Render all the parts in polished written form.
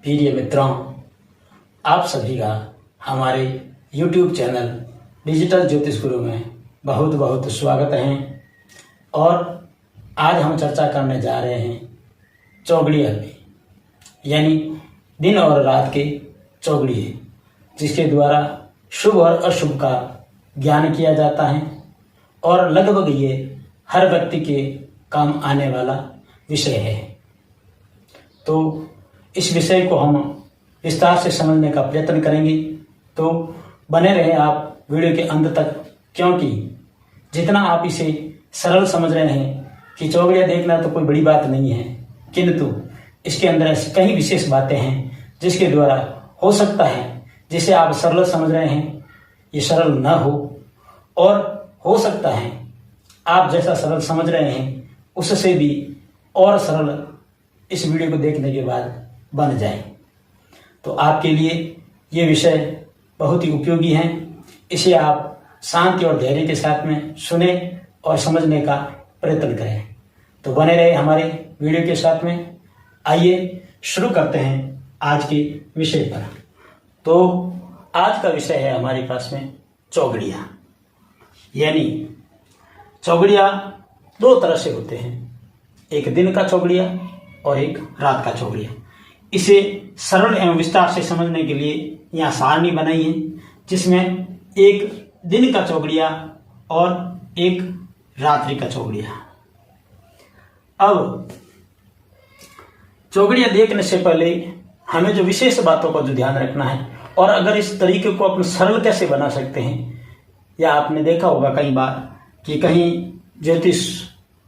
प्रिय मित्रों, आप सभी का हमारे YouTube चैनल डिजिटल ज्योतिष गुरु में बहुत बहुत स्वागत है। और आज हम चर्चा करने जा रहे हैं चौगड़ी हल्दी, यानी दिन और रात के चौगड़ी है, जिसके द्वारा शुभ और अशुभ का ज्ञान किया जाता है और लगभग ये हर व्यक्ति के काम आने वाला विषय है। तो इस विषय को हम विस्तार से समझने का प्रयत्न करेंगे, तो बने रहे आप वीडियो के अंत तक, क्योंकि जितना आप इसे सरल समझ रहे हैं कि चौगड़िया देखना तो कोई बड़ी बात नहीं है, किंतु इसके अंदर ऐसी कई विशेष बातें हैं जिसके द्वारा हो सकता है जिसे आप सरल समझ रहे हैं ये सरल न हो, और हो सकता है आप जैसा सरल समझ रहे हैं उससे भी और सरल इस वीडियो को देखने के बाद बन जाए। तो आपके लिए ये विषय बहुत ही उपयोगी है। इसे आप शांति और धैर्य के साथ में सुने और समझने का प्रयत्न करें। तो बने रहे हमारे वीडियो के साथ में। आइए शुरू करते हैं आज के विषय पर। तो आज का विषय है हमारे पास में चौगड़िया, यानी चौगड़िया दो तरह से होते हैं, एक दिन का चौगड़िया और एक रात का चौगड़िया। इसे सरल एवं विस्तार से समझने के लिए यहाँ सारणी बनाई है, जिसमें एक दिन का चौगड़िया और एक रात्रि का चौगड़िया। अब चौगड़िया देखने से पहले हमें जो विशेष बातों का जो ध्यान रखना है, और अगर इस तरीके को अपन सरल कैसे बना सकते हैं, या आपने देखा होगा कई बार कि कहीं ज्योतिष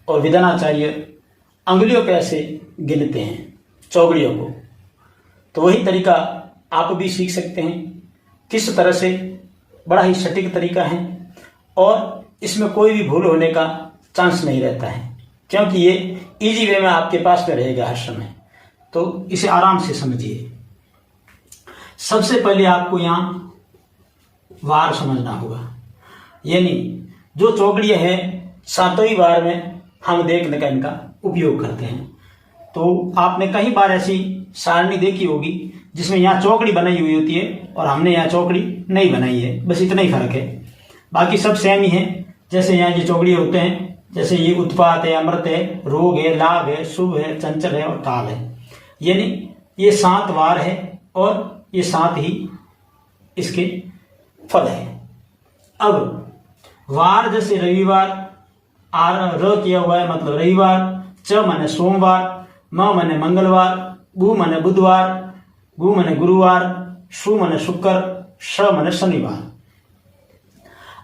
और विधानाचार्य अंगुलियों पे ऐसे गिनते हैं चौगड़ियों को, तो वही तरीका आप भी सीख सकते हैं। किस तरह से बड़ा ही सटीक तरीका है और इसमें कोई भी भूल होने का चांस नहीं रहता है, क्योंकि ये इजी वे में आपके पास में रहेगा हर समय। तो इसे आराम से समझिए। सबसे पहले आपको यहाँ वार समझना होगा, यानी जो चौगड़िया है सातवीं वार में हम देखने का इनका उपयोग करते हैं। तो आपने कई बार ऐसी सारणी देखी होगी जिसमें यहाँ चौकड़ी बनाई हुई होती है और हमने यहाँ चौकड़ी नहीं बनाई है, बस इतना ही फर्क है, बाकी सब सेम ही है। जैसे यहाँ ये चौकड़ी होते हैं, जैसे ये उत्पात है, अमृत है, रोग है, लाभ है, शुभ है, चंचल है और काल है, यानी ये 7 वार है और ये 7 ही इसके फल है। अब वार जैसे रविवार र किया हुआ है, मतलब रविवार, च माने सोमवार, म माने मंगलवार, बु माने बुधवार, गु माने गुरुवार, शु माने शुक्र, श माने शनिवार।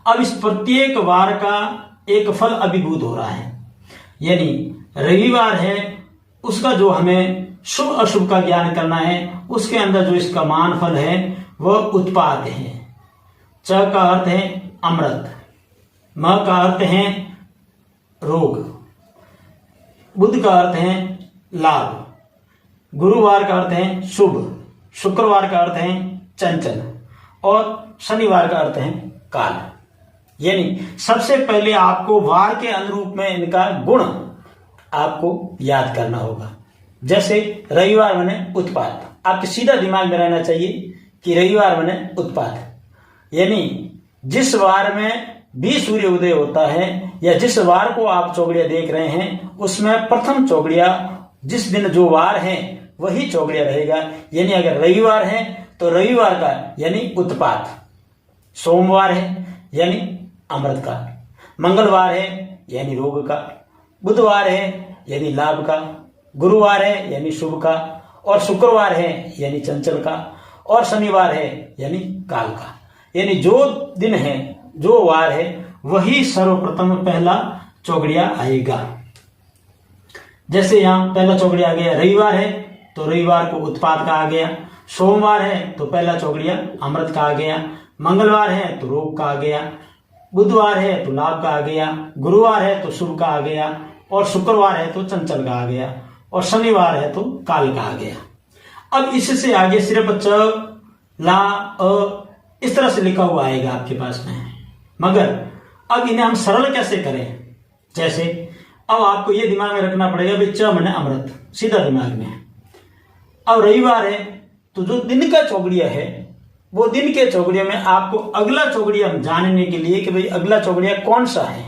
अब इस प्रत्येक वार का एक फल अभिभूत हो रहा है, यानी रविवार है उसका जो हमें शुभ अशुभ का ज्ञान करना है, उसके अंदर जो इसका मान फल है वह उत्पाद है। च का अर्थ है अमृत, म का अर्थ है रोग, बुध का अर्थ है लाभ, गुरुवार का अर्थ है शुभ, शुक्रवार का अर्थ है चंचल और शनिवार का अर्थ है काल। यानी सबसे पहले आपको वार के अनुरूप में इनका गुण आपको याद करना होगा। जैसे रविवार माने उत्पात, आपके सीधा दिमाग में रहना चाहिए कि रविवार माने उत्पात, यानी जिस वार में भी सूर्य उदय होता है या जिस वार को आप चौगड़िया देख रहे हैं उसमें प्रथम चौगड़िया जिस दिन जो वार है वही चौगड़िया रहेगा। यानी अगर रविवार है तो रविवार का यानी उत्पात, सोमवार है यानी अमृत का, मंगलवार है यानी रोग का, बुधवार है यानी लाभ का, गुरुवार है यानी शुभ का, और शुक्रवार है यानी चंचल का, और शनिवार है यानी काल का। यानी जो दिन है, जो वार है, वही सर्वप्रथम पहला चौगड़िया आएगा। जैसे यहाँ पहला चौगड़िया आ गया, रविवार है तो रविवार को उत्पाद का आ गया, सोमवार है तो पहला चौगड़िया अमृत का आ गया, मंगलवार है तो रोग का आ गया, बुधवार है तो लाभ का आ गया, गुरुवार है तो शुभ का आ गया, और शुक्रवार है तो चंचल का आ गया, और शनिवार है तो काल का आ गया। अब इससे आगे सिर्फ च, ला, अ इस तरह से लिखा हुआ आएगा आपके पास में, मगर अब इन्हें हम सरल कैसे करें। जैसे अब आपको ये दिमाग में रखना पड़ेगा, च माने अमृत, सीधा दिमाग में। अब रविवार है तो जो दिन का चौगड़िया है वो दिन के चौगड़िया में आपको अगला चौगड़िया जानने के लिए कि भाई अगला चौगड़िया कौन सा है,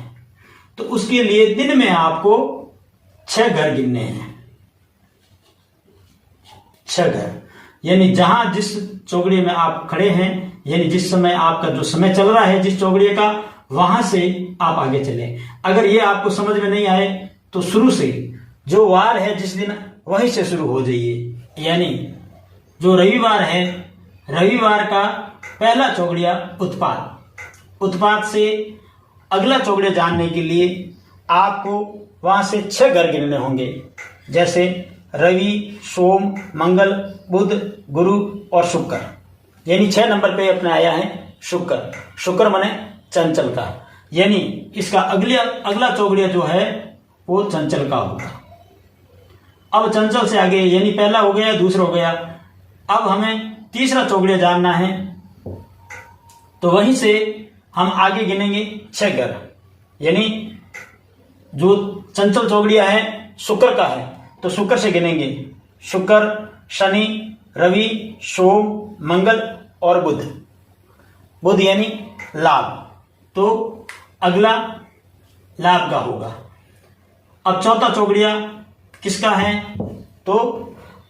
तो उसके लिए दिन में आपको 6 घर गिनने हैं। 6 घर, यानी जहां जिस चौगड़िए में आप खड़े हैं, यानी जिस समय आपका जो समय चल रहा है जिस चौगड़िए का, वहां से आप आगे चलें। अगर ये आपको समझ में नहीं आए तो शुरू से जो वार है जिस दिन वहीं से शुरू हो जाइए। यानी जो रविवार है, रविवार का पहला चौगड़िया उत्पात, उत्पात से अगला चौगड़िया जानने के लिए आपको वहां से 6 घर गिनने होंगे। जैसे रवि, सोम, मंगल, बुध, गुरु और शुक्र, यानी 6 नंबर पे अपने आया है शुक्र। शुक्र माने चंचल का, यानी इसका अगला चौगड़िया जो है वो चंचल का होगा। अब चंचल से आगे, यानी पहला हो गया, दूसरा हो गया, अब हमें तीसरा चौगड़िया जानना है, तो वहीं से हम आगे गिनेंगे 6 घर। यानी जो चंचल चौगड़िया है शुक्र का है, तो शुक्र से गिनेंगे शुक्र, शनि, रवि, सोम, मंगल और बुध। बुध यानी लाभ, तो अगला लाभ का होगा। अब चौथा चौगड़िया किसका है, तो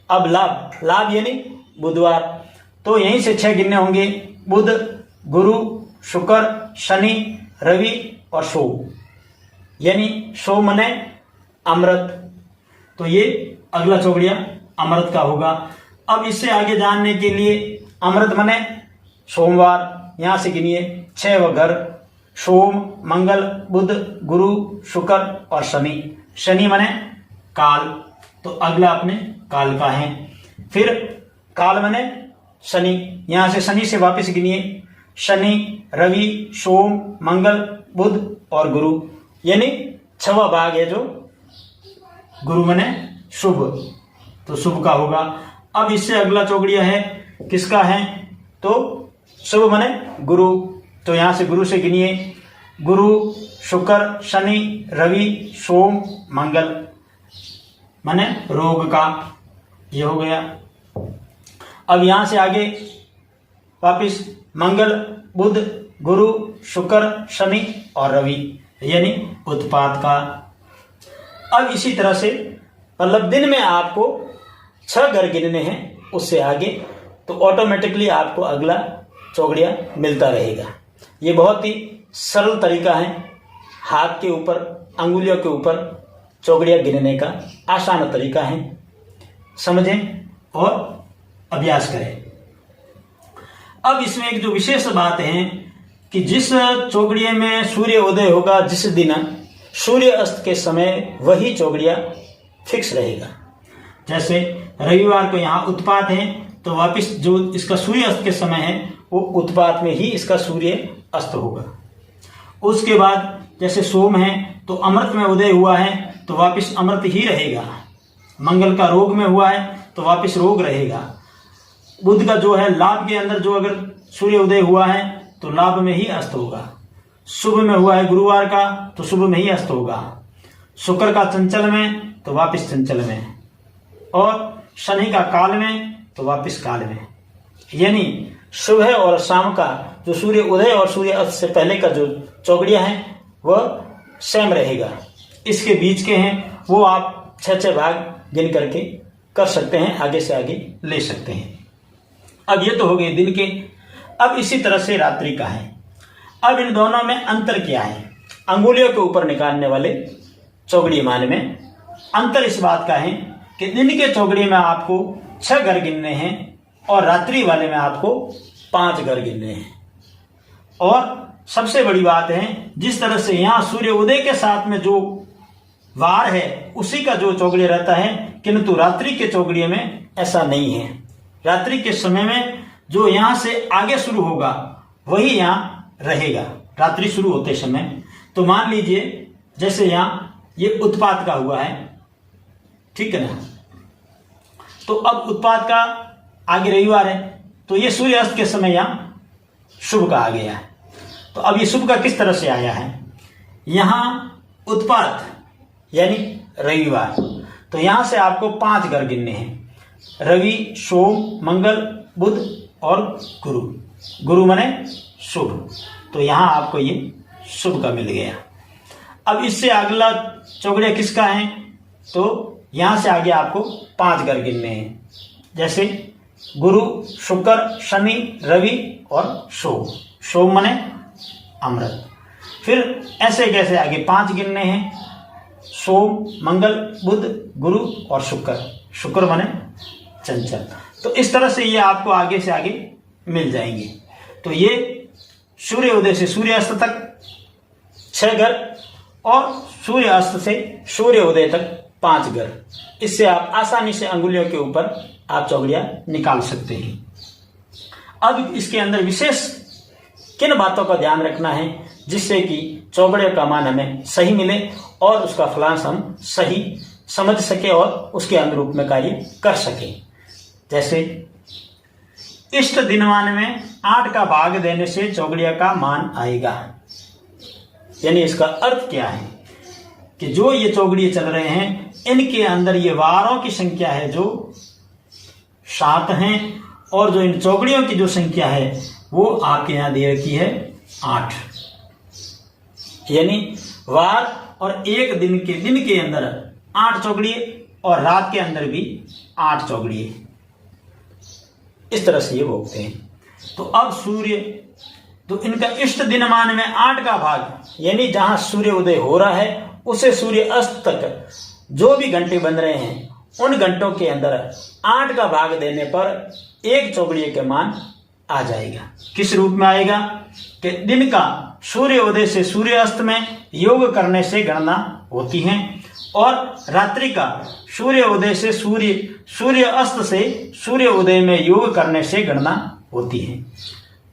अब लाभ यानी बुधवार, तो यहीं से 6 गिनने होंगे, बुध, गुरु, शुक्र, शनि, रवि और सोम। यानी सोम मने अमृत, तो ये अगला चौगड़िया अमृत का होगा। अब इससे आगे जानने के लिए अमृत मने सोमवार, यहां से गिनिए 6 घर, सोम, मंगल, बुध, गुरु, शुक्र और शनि। शनि मने काल, तो अगला अपने काल का है। फिर काल मने शनि, यहां से शनि से वापस गिनिए शनि, रवि, सोम, मंगल, बुध और गुरु, यानी 6वां भाग है जो गुरु मने शुभ, तो शुभ का होगा। अब इससे अगला चौगड़िया है किसका है, तो शुभ मने गुरु, तो यहां से गुरु से गिनिए गुरु, शुक्र, शनि, रवि, सोम, मंगल, माने रोग का, ये हो गया। अब यहां से आगे वापिस मंगल, बुध, गुरु, शुक्र, शनि और रवि, यानी उत्पात का। अब इसी तरह से मतलब दिन में आपको 6 घर गिनने हैं, उससे आगे तो ऑटोमेटिकली आपको अगला चौगड़िया मिलता रहेगा। ये बहुत ही सरल तरीका है, हाथ के ऊपर, अंगुलियों के ऊपर चौगड़िया गिनने का आसान तरीका है। समझें और अभ्यास करें। अब इसमें एक जो विशेष बात है कि जिस चौगड़िए में सूर्य उदय होगा जिस दिन, सूर्य अस्त के समय वही चौगड़िया फिक्स रहेगा। जैसे रविवार को यहाँ उत्पात है, तो वापिस जो इसका सूर्य अस्त के समय है वो उत्पात में ही इसका सूर्य अस्त होगा। उसके बाद जैसे सोम है तो अमृत में उदय हुआ है तो वापिस अमृत ही रहेगा। मंगल का रोग में हुआ है तो वापिस रोग रहेगा। बुध का जो है लाभ के अंदर जो अगर सूर्य उदय हुआ है तो लाभ में ही अस्त होगा। शुभ में हुआ है गुरुवार का तो शुभ में ही अस्त होगा। शुक्र का चंचल में तो वापिस चंचल में, और शनि का काल में तो वापिस काल में। यानी सुबह और शाम का जो सूर्य उदय और सूर्य अस्त से पहले का जो चौगड़िया है वह सेम रहेगा। इसके बीच के हैं वो आप 6 भाग गिन करके कर सकते हैं, आगे से आगे ले सकते हैं। अब ये तो हो गए दिन के। अब इसी तरह से रात्रि का है। अब इन दोनों में अंतर क्या है? अंगुलियों के ऊपर निकालने वाले चौगड़ीमान में अंतर इस बात का है कि दिन के चौगड़िए में आपको 6 घर गिनने हैं और रात्रि वाले में आपको 5 घर गिनने हैं। और सबसे बड़ी बात है, जिस तरह से यहाँ सूर्य उदय के साथ में जो वार है उसी का जो चौगड़िया रहता है, किंतु रात्रि के चौगड़िए में ऐसा नहीं है। रात्रि के समय में जो यहाँ से आगे शुरू होगा वही यहाँ रहेगा रात्रि शुरू होते समय। तो मान लीजिए जैसे यहाँ ये उत्पात का हुआ है, ठीक है ना, तो अब उत्पात का आगे रविवार है तो ये सूर्य अस्त के समय यहाँ शुभ का आ गया है। तो अब ये शुभ का किस तरह से आया है? यहाँ उत्पात यानी रविवार, तो यहां से आपको 5 घर गिनने हैं। रवि, सोम, मंगल, बुध और गुरु। गुरु माने शुभ, तो यहां आपको ये शुभ का मिल गया। अब इससे अगला चौगड़िया किसका है, तो यहां से आगे आपको 5 ग्रह गिनने हैं, जैसे गुरु, शुक्र, शनि, रवि और सोम। सोम माने अमृत। फिर ऐसे कैसे आगे 5 गिनने हैं, सोम, मंगल, बुध, गुरु और शुक्र। शुक्र माने चंचल। तो इस तरह से ये आपको आगे से आगे मिल जाएंगे। तो ये सूर्य उदय से सूर्यास्त तक 6 ग्रह और सूर्यास्त से सूर्य उदय तक 5 ग्रह। इससे आप आसानी से अंगुलियों के ऊपर आप चौगड़िया निकाल सकते हैं। अब इसके अंदर विशेष किन बातों का ध्यान रखना है जिससे कि चौगड़े का मान हमें सही मिले और उसका फलांश हम सही समझ सके और उसके अनुरूप में कार्य कर सके। जैसे इष्ट दिनमान में 8 का भाग देने से चौगड़िया का मान आएगा। यानी इसका अर्थ क्या है कि जो ये चौगड़िए चल रहे हैं इनके अंदर ये वारों की संख्या है जो 7 हैं और जो इन चौगड़ियों की जो संख्या है वो आपके यहां दे रखी है 8। यानी वार और एक दिन के अंदर 8 चौगड़िए और रात के अंदर भी 8 चौगड़िए, इस तरह से ये भोगते हैं। तो अब सूर्य, तो इनका इष्ट दिनमान में 8 का भाग, यानी जहां सूर्य उदय हो रहा है उसे सूर्य अस्त तक जो भी घंटे बन रहे हैं उन घंटों के अंदर 8 का भाग देने पर एक चौगड़िए के मान आ जाएगा। किस रूप में आएगा कि दिन का सूर्य उदय से सूर्य अस्त में योग करने से गणना होती है और रात्रि का सूर्य उदय से सूर्य अस्त से सूर्य उदय में योग करने से गणना होती है।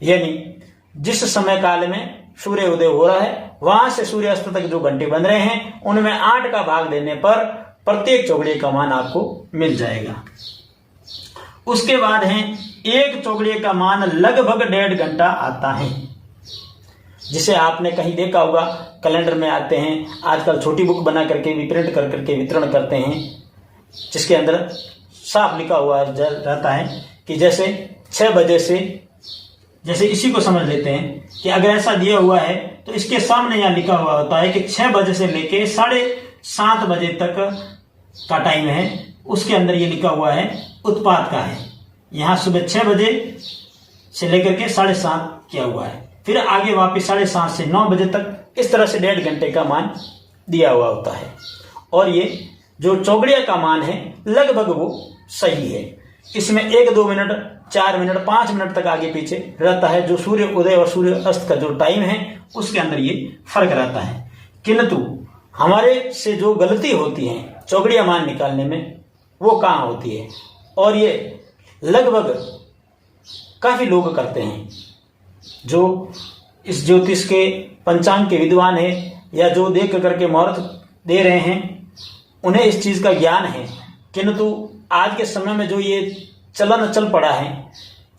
यानी जिस समय काल में सूर्य उदय हो रहा है वहां से सूर्य अस्त तक जो घंटे बन रहे हैं उनमें 8 का भाग देने पर प्रत्येक चौगड़िए का मान आपको मिल जाएगा। उसके बाद है एक चौगड़िए का मान लगभग 1.5 घंटा आता है, जिसे आपने कहीं देखा होगा, कैलेंडर में आते हैं। आजकल छोटी बुक बना करके भी प्रिंट कर करके वितरण करते हैं, जिसके अंदर साफ लिखा हुआ रहता है कि जैसे 6 बजे से, जैसे इसी को समझ लेते हैं कि अगर ऐसा दिया हुआ है तो इसके सामने यहाँ लिखा हुआ होता है कि 6 बजे से लेके 7:30 बजे तक का टाइम है। उसके अंदर ये लिखा हुआ है उत्पाद का है। यहाँ सुबह 6 बजे से लेकर के 7:30 किया हुआ है, फिर आगे वापस 7:30 से 9 बजे तक, इस तरह से 1.5 घंटे का मान दिया हुआ होता है। और ये जो चौगड़िया का मान है लगभग वो सही है। इसमें 1-2 मिनट, 4 मिनट, 5 मिनट तक आगे पीछे रहता है। जो सूर्य उदय और सूर्य अस्त का जो टाइम है उसके अंदर ये फर्क रहता है। किंतु हमारे से जो गलती होती है चौगड़िया मान निकालने में वो कहाँ होती है, और ये लगभग काफी लोग करते हैं। जो इस ज्योतिष के पंचांग के विद्वान है या जो देख करके मुहूर्त दे रहे हैं उन्हें इस चीज का ज्ञान है, किंतु आज के समय में जो ये चलन चल पड़ा है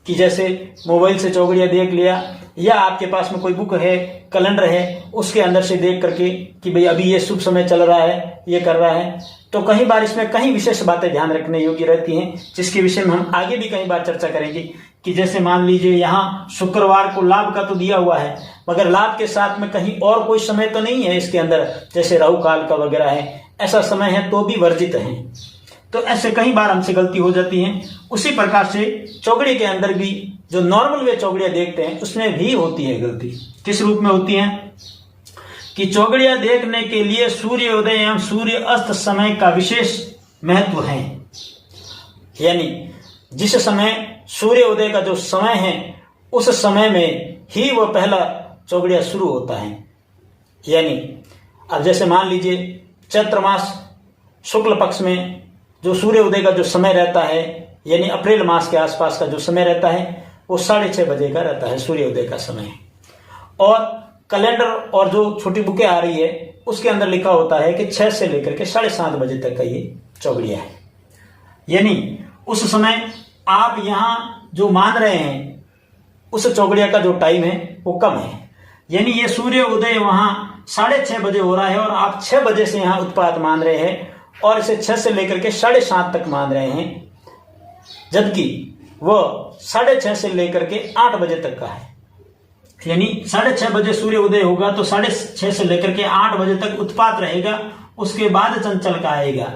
कि जैसे मोबाइल से चौगड़िया देख लिया या आपके पास में कोई बुक है, कैलेंडर है, उसके अंदर से देख करके कि भाई अभी ये शुभ समय चल रहा है, ये कर रहा है, तो कई बार इसमें कई विशेष बातें ध्यान रखने योग्य रहती हैं, जिसके विषय में हम आगे भी कई बार चर्चा करेंगे। कि जैसे मान लीजिए यहाँ शुक्रवार को लाभ का तो दिया हुआ है, मगर लाभ के साथ में कहीं और कोई समय तो नहीं है इसके अंदर, जैसे राहु काल का वगैरह है, ऐसा समय है तो भी वर्जित है। तो ऐसे कई बार हमसे गलती हो जाती है। उसी प्रकार से चौगड़िया के अंदर भी जो नॉर्मल वे चौगड़िया देखते हैं उसमें भी होती है गलती। किस रूप में होती है कि चौगड़िया देखने के लिए सूर्योदय एवं सूर्य अस्त समय का विशेष महत्व है। यानी जिस समय सूर्योदय का जो समय है उस समय में ही वह पहला चौगड़िया शुरू होता है। यानी अब जैसे मान लीजिए चैत्र मास शुक्ल पक्ष में जो सूर्योदय का जो समय रहता है, यानी अप्रैल मास के आसपास का जो समय रहता है वो 6:30 बजे का रहता है सूर्योदय का समय। और कैलेंडर और जो छोटी बुकें आ रही है उसके अंदर लिखा होता है कि 6 से लेकर के 7:30 बजे तक का ये चौगड़िया है। यानी उस समय आप यहां जो मान रहे हैं उस चौगड़िया का जो टाइम है वो कम है। यानी ये सूर्य उदय वहां 6:30 बजे हो रहा है और आप 6 बजे से यहां उत्पाद मान रहे हैं और इसे 6 से लेकर के 7:30 तक मान रहे हैं। जबकि वह 6:30 से लेकर के 8 बजे तक का है। यानी 6:30 बजे सूर्य उदय होगा तो 6:30 से लेकर के 8 बजे तक उत्पात रहेगा, उसके बाद चंचल का आएगा।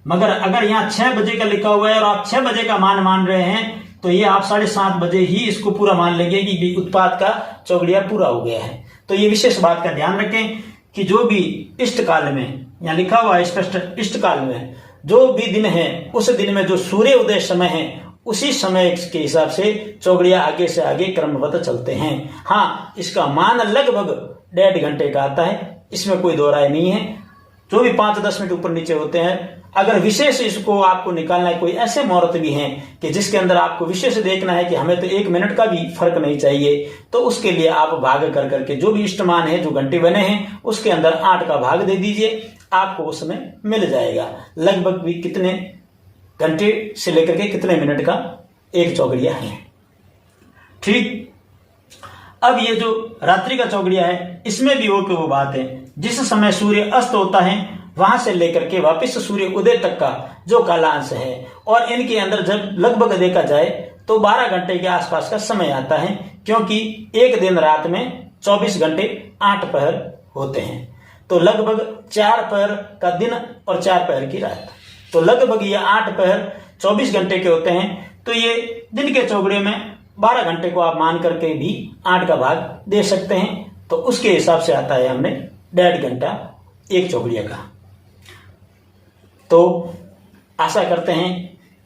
मगर अगर यहाँ 6 बजे का लिखा हुआ है और आप 6 बजे का मान रहे हैं तो ये आप 7:30 बजे ही इसको पूरा मान लेंगे कि उत्पात का चौगड़िया पूरा हो गया है। तो ये विशेष बात का ध्यान रखें कि जो भी इष्ट काल में, यहाँ लिखा हुआ है स्पष्ट, इष्ट काल में जो भी दिन है उस दिन में जो सूर्य उदय समय है उसी समय के हिसाब से चौगड़िया आगे से आगे क्रमबद्ध चलते हैं। हाँ, इसका मान लगभग 1.5 घंटे का आता है, इसमें कोई दो राय नहीं है। जो भी 5-10 मिनट ऊपर नीचे होते हैं, अगर विशेष इसको आपको निकालना है, कोई ऐसे मुहूर्त भी हैं कि जिसके अंदर आपको विशेष देखना है कि हमें तो 1 मिनट का भी फर्क नहीं चाहिए, तो उसके लिए आप भाग कर करके जो भी इष्टमान है, जो घंटे बने हैं, उसके अंदर 8 का भाग दे दीजिए, आपको उसमें मिल जाएगा लगभग भी कितने घंटे से लेकर के कितने मिनट का एक चौगड़िया है। ठीक, अब ये जो रात्रि का चौगड़िया है इसमें भी वो बात है, जिस समय सूर्य अस्त होता है वहां से लेकर के वापस सूर्य उदय तक का जो कालांश है, और इनके अंदर जब लगभग देखा जाए तो 12 घंटे के आसपास का समय आता है, क्योंकि एक दिन रात में 24 घंटे 8 पहर होते हैं। तो लगभग 4 पहर का दिन और 4 पहर की रात, तो लगभग ये 8 पहर 24 घंटे के होते हैं। तो ये दिन के चौगड़े में 12 घंटे को आप मान करके भी 8 का भाग दे सकते हैं, तो उसके हिसाब से आता है हमने 1.5 घंटा एक चौगड़िया का। तो आशा करते हैं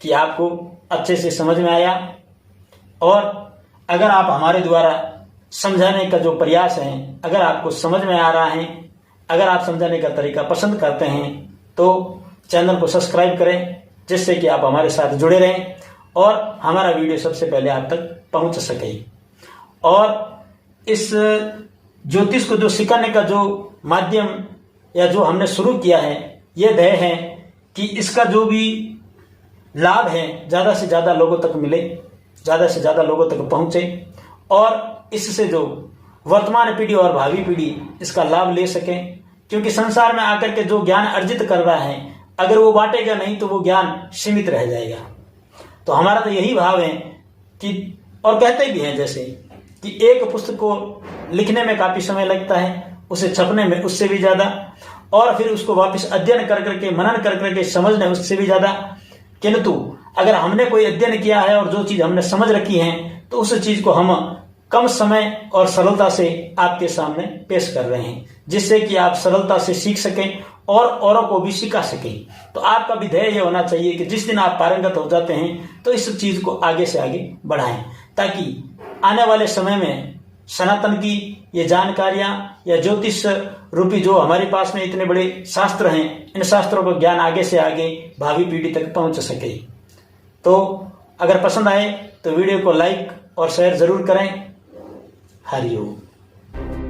कि आपको अच्छे से समझ में आया, और अगर आप हमारे द्वारा समझाने का जो प्रयास है, अगर आपको समझ में आ रहा है, अगर आप समझाने का तरीका पसंद करते हैं तो चैनल को सब्सक्राइब करें, जिससे कि आप हमारे साथ जुड़े रहें और हमारा वीडियो सबसे पहले आप तक पहुंच सके। और इस ज्योतिष को जो सिखाने का जो माध्यम या जो हमने शुरू किया है, यह ध्येय है कि इसका जो भी लाभ है ज़्यादा से ज़्यादा लोगों तक मिले, ज़्यादा से ज़्यादा लोगों तक पहुंचे, और इससे जो वर्तमान पीढ़ी और भावी पीढ़ी इसका लाभ ले सकें। क्योंकि संसार में आकर के जो ज्ञान अर्जित कर रहा है, अगर वो बांटेगा नहीं तो वो ज्ञान सीमित रह जाएगा। तो हमारा तो यही भाव है कि, और कहते भी हैं जैसे कि एक पुस्तक को लिखने में काफी समय लगता है, उसे छपने में उससे भी ज्यादा, और फिर उसको वापस अध्ययन कर करके मनन कर करके समझने उससे भी ज्यादा। किंतु अगर हमने कोई अध्ययन किया है और जो चीज हमने समझ रखी है, तो उस चीज को हम कम समय और सरलता से आपके सामने पेश कर रहे हैं, जिससे कि आप सरलता से सीख सकें और औरों को भी सिखा सकें। तो आपका भी ध्येय यह होना चाहिए कि जिस दिन आप पारंगत हो जाते हैं तो इस चीज को आगे से आगे बढ़ाएं, ताकि आने वाले समय में सनातन की ये जानकारियां या ज्योतिष रूपी जो हमारे पास में इतने बड़े शास्त्र हैं, इन शास्त्रों का ज्ञान आगे से आगे भावी पीढ़ी तक पहुंच सके। तो अगर पसंद आए तो वीडियो को लाइक और शेयर जरूर करें। हरि ओम।